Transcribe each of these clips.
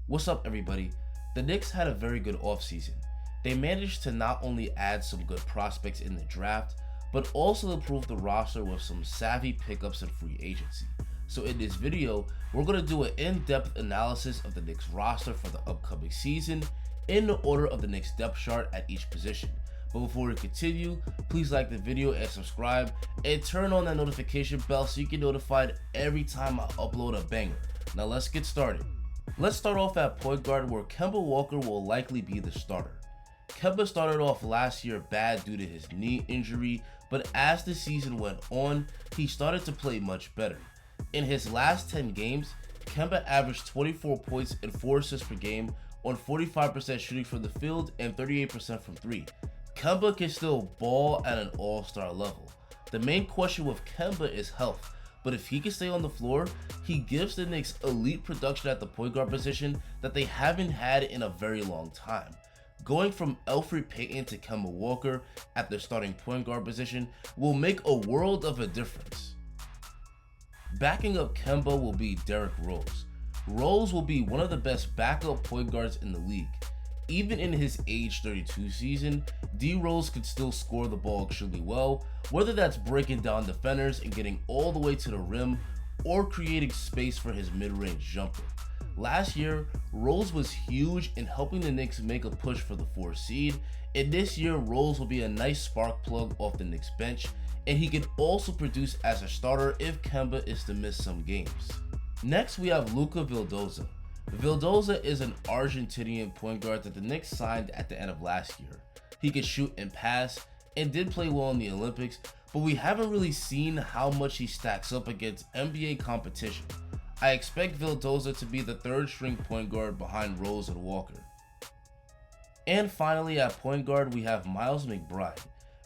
What's up, everybody? The Knicks had a very good offseason. They managed to not only add some good prospects in the draft, but also improve the roster with some savvy pickups and free agency. So in this video, we're going to do an in-depth analysis of the Knicks roster for the upcoming season in the order of the Knicks depth chart at each position. But before we continue, please like the video and subscribe, and turn on that notification bell so you get notified every time I upload a banger. Now let's get started. Let's start off at point guard, where Kemba Walker will likely be the starter. Kemba started off last year bad due to his knee injury, but as the season went on, he started to play much better. In his last 10 games, Kemba averaged 24 points and 4 assists per game on 45% shooting from the field and 38% from 3. Kemba can still ball at an all-star level. The main question with Kemba is health, but if he can stay on the floor, he gives the Knicks elite production at the point guard position that they haven't had in a very long time. Going from Elfrid Payton to Kemba Walker at their starting point guard position will make a world of a difference. Backing up Kemba will be Derrick Rose. Rose will be one of the best backup point guards in the league. Even in his age 32 season, D Rose could still score the ball extremely well, whether that's breaking down defenders and getting all the way to the rim or creating space for his mid-range jumper. Last year, Rose was huge in helping the Knicks make a push for the 4th seed, and this year Rose will be a nice spark plug off the Knicks bench, and he can also produce as a starter if Kemba is to miss some games. Next, we have Luca Vildoza. Vildoza is an Argentinian point guard that the Knicks signed at the end of last year. He could shoot and pass and did play well in the Olympics, but we haven't really seen how much he stacks up against NBA competition. I expect Vildoza to be the 3rd string point guard behind Rose and Walker. And finally, at point guard, we have Miles McBride.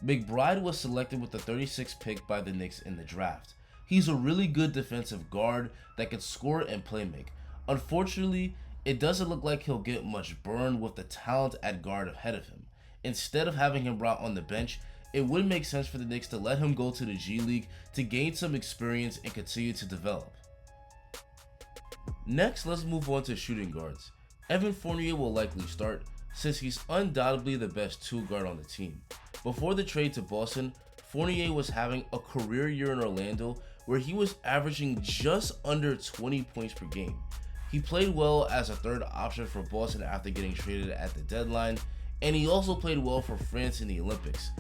McBride was selected with the 36th pick by the Knicks in the draft. He's a really good defensive guard that can score and play make. Unfortunately, it doesn't look like he'll get much burn with the talent at guard ahead of him. Instead of having him brought on the bench, it would make sense for the Knicks to let him go to the G League to gain some experience and continue to develop. Next, let's move on to shooting guards. Evan Fournier will likely start, since he's undoubtedly the best 2 guard on the team. Before the trade to Boston, Fournier was having a career year in Orlando where he was averaging just under 20 points per game. He played well as a 3rd option for Boston after getting traded at the deadline, and he also played well for France in the Olympics.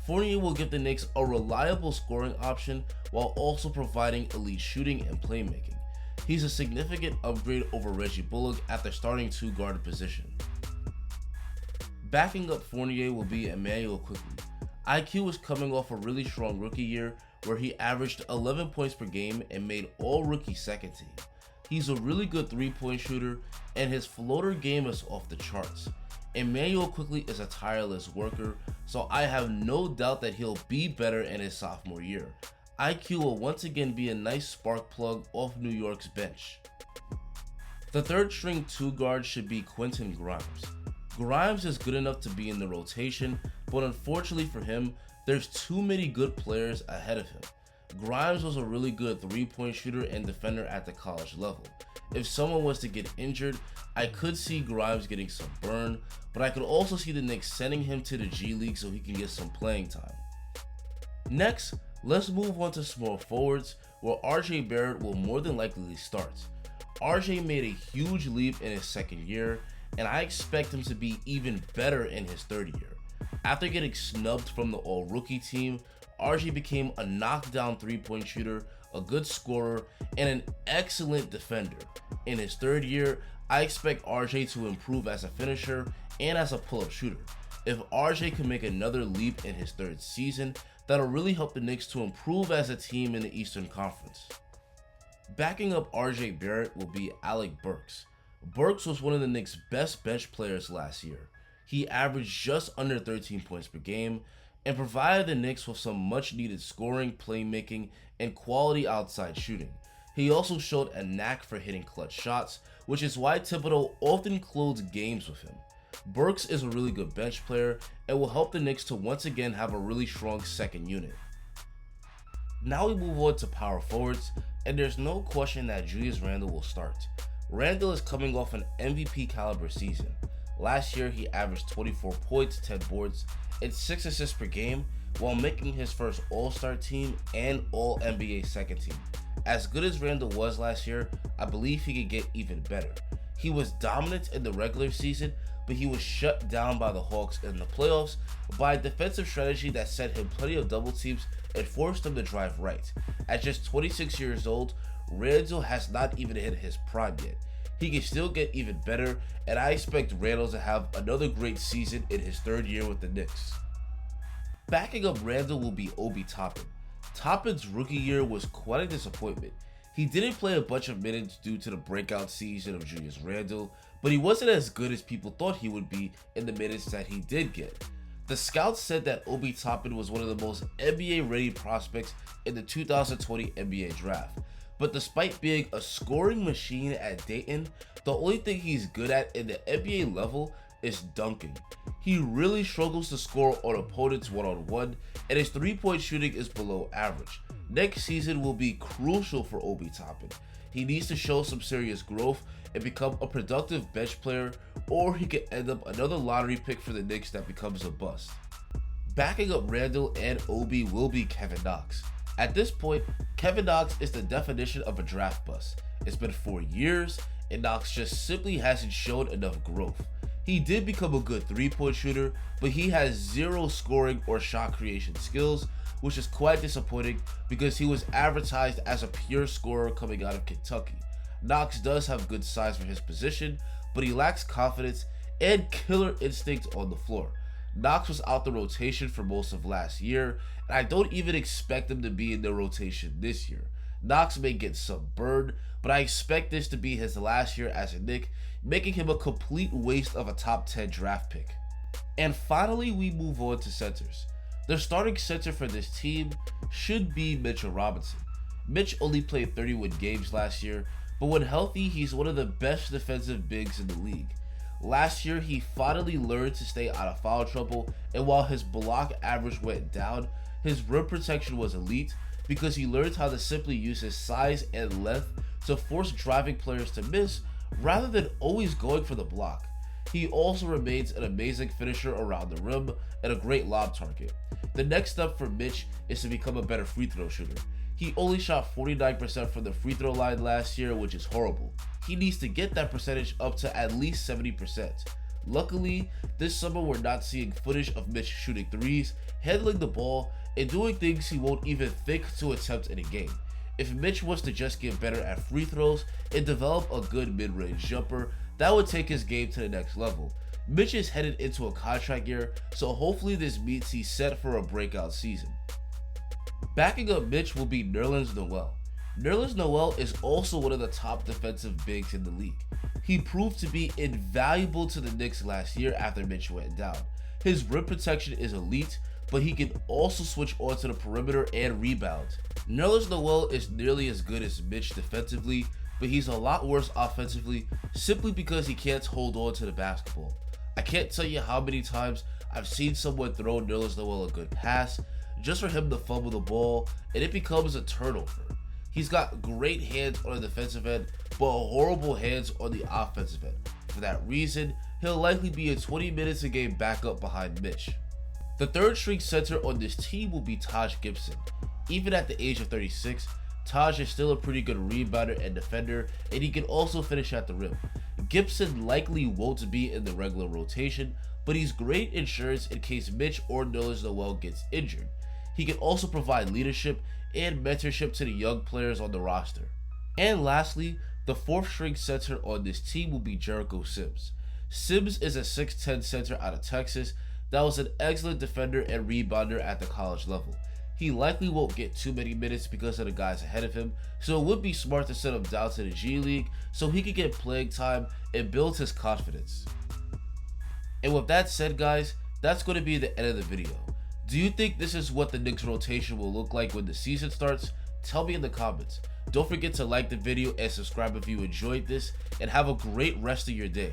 Fournier will give the Knicks a reliable scoring option while also providing elite shooting and playmaking. He's a significant upgrade over Reggie Bullock at the starting 2 guard position. Backing up Fournier will be Immanuel Quickley. IQ is coming off a really strong rookie year where he averaged 11 points per game and made all-rookie second team. He's a really good 3-point shooter, and his floater game is off the charts. Immanuel Quickley is a tireless worker, so I have no doubt that he'll be better in his sophomore year. IQ will once again be a nice spark plug off New York's bench. The 3rd string 2 guard should be Quinton Grimes. Grimes is good enough to be in the rotation, but unfortunately for him, there's too many good players ahead of him. Grimes was a really good 3-point shooter and defender at the college level. If someone was to get injured, I could see Grimes getting some burn, but I could also see the Knicks sending him to the G League so he can get some playing time. Next, let's move on to small forwards, where RJ Barrett will more than likely start. RJ made a huge leap in his 2nd year, and I expect him to be even better in his 3rd year. After getting snubbed from the all-rookie team, RJ became a knockdown 3-point shooter, a good scorer, and an excellent defender. In his 3rd year, I expect RJ to improve as a finisher and as a pull-up shooter. If RJ can make another leap in his 3rd season, that'll really help the Knicks to improve as a team in the Eastern Conference. Backing up RJ Barrett will be Alec Burks. Burks was one of the Knicks' best bench players last year. He averaged just under 13 points per game and provided the Knicks with some much needed scoring, playmaking, and quality outside shooting. He also showed a knack for hitting clutch shots, which is why Thibodeau often closed games with him. Burks is a really good bench player and will help the Knicks to once again have a really strong 2nd unit. Now we move on to power forwards, and there's no question that Julius Randle will start. Randle is coming off an MVP caliber season. Last year, he averaged 24 points, 10 boards, and 6 assists per game while making his first All-Star team and All-NBA second team. As good as Randle was last year, I believe he could get even better. He was dominant in the regular season, but he was shut down by the Hawks in the playoffs by a defensive strategy that set him plenty of double teams and forced him to drive right. At just 26 years old, Randle has not even hit his prime yet. He can still get even better, and I expect Randle to have another great season in his third year with the Knicks. Backing up Randle will be Obi Toppin. Toppin's rookie year was quite a disappointment. He didn't play a bunch of minutes due to the breakout season of Julius Randle, but he wasn't as good as people thought he would be in the minutes that he did get. The scouts said that Obi Toppin was one of the most NBA-ready prospects in the 2020 NBA draft. But despite being a scoring machine at Dayton, the only thing he's good at in the NBA level is dunking. He really struggles to score on opponents one-on-one, and his three-point shooting is below average. Next season will be crucial for Obi Toppin. He needs to show some serious growth and become a productive bench player, or he could end up another lottery pick for the Knicks that becomes a bust. Backing up Randle and Obi will be Kevin Knox. At this point, Kevin Knox is the definition of a draft bust. It's been 4 years, and Knox just simply hasn't shown enough growth. He did become a good three-point shooter, but he has zero scoring or shot creation skills, which is quite disappointing because he was advertised as a pure scorer coming out of Kentucky. Knox does have good size for his position, but he lacks confidence and killer instinct on the floor. Knox was out the rotation for most of last year, and I don't even expect him to be in the rotation this year. Knox may get some burn, but I expect this to be his last year as a Knick, making him a complete waste of a top 10 draft pick. And finally, we move on to centers. The starting center for this team should be Mitchell Robinson. Mitch only played 31 games last year, but when healthy, he's one of the best defensive bigs in the league. Last year, he finally learned to stay out of foul trouble, and while his block average went down, his rim protection was elite because he learned how to simply use his size and length to force driving players to miss rather than always going for the block. He also remains an amazing finisher around the rim and a great lob target. The next step for Mitch is to become a better free throw shooter. He only shot 49% from the free throw line last year, which is horrible. He needs to get that percentage up to at least 70%. Luckily, this summer we're not seeing footage of Mitch shooting threes, handling the ball, and doing things he won't even think to attempt in a game. If Mitch was to just get better at free throws and develop a good mid-range jumper, that would take his game to the next level. Mitch is headed into a contract year, so hopefully this means he's set for a breakout season. Backing up Mitch will be Nerlens Noel. Nerlens Noel is also one of the top defensive bigs in the league. He proved to be invaluable to the Knicks last year after Mitch went down. His rim protection is elite, but he can also switch onto the perimeter and rebound. Nerlens Noel is nearly as good as Mitch defensively, but he's a lot worse offensively simply because he can't hold on to the basketball. I can't tell you how many times I've seen someone throw Nerlens Noel a good pass just for him to fumble the ball, and it becomes a turnover. He's got great hands on the defensive end, but horrible hands on the offensive end. For that reason, he'll likely be a 20 minutes a game backup behind Mitch. The third string center on this team will be Taj Gibson. Even at the age of 36, Taj is still a pretty good rebounder and defender, and he can also finish at the rim. Gibson likely won't be in the regular rotation, but he's great insurance in case Mitch or Nerlens Noel gets injured. He can also provide leadership and mentorship to the young players on the roster. And lastly, the fourth string center on this team will be Jericho Sims. Sims is a 6'10 center out of Texas that was an excellent defender and rebounder at the college level. He likely won't get too many minutes because of the guys ahead of him, so it would be smart to send him down to the G League so he could get playing time and build his confidence. And with that said, guys, that's going to be the end of the video. Do you think this is what the Knicks rotation will look like when the season starts? Tell me in the comments. Don't forget to like the video and subscribe if you enjoyed this, and have a great rest of your day.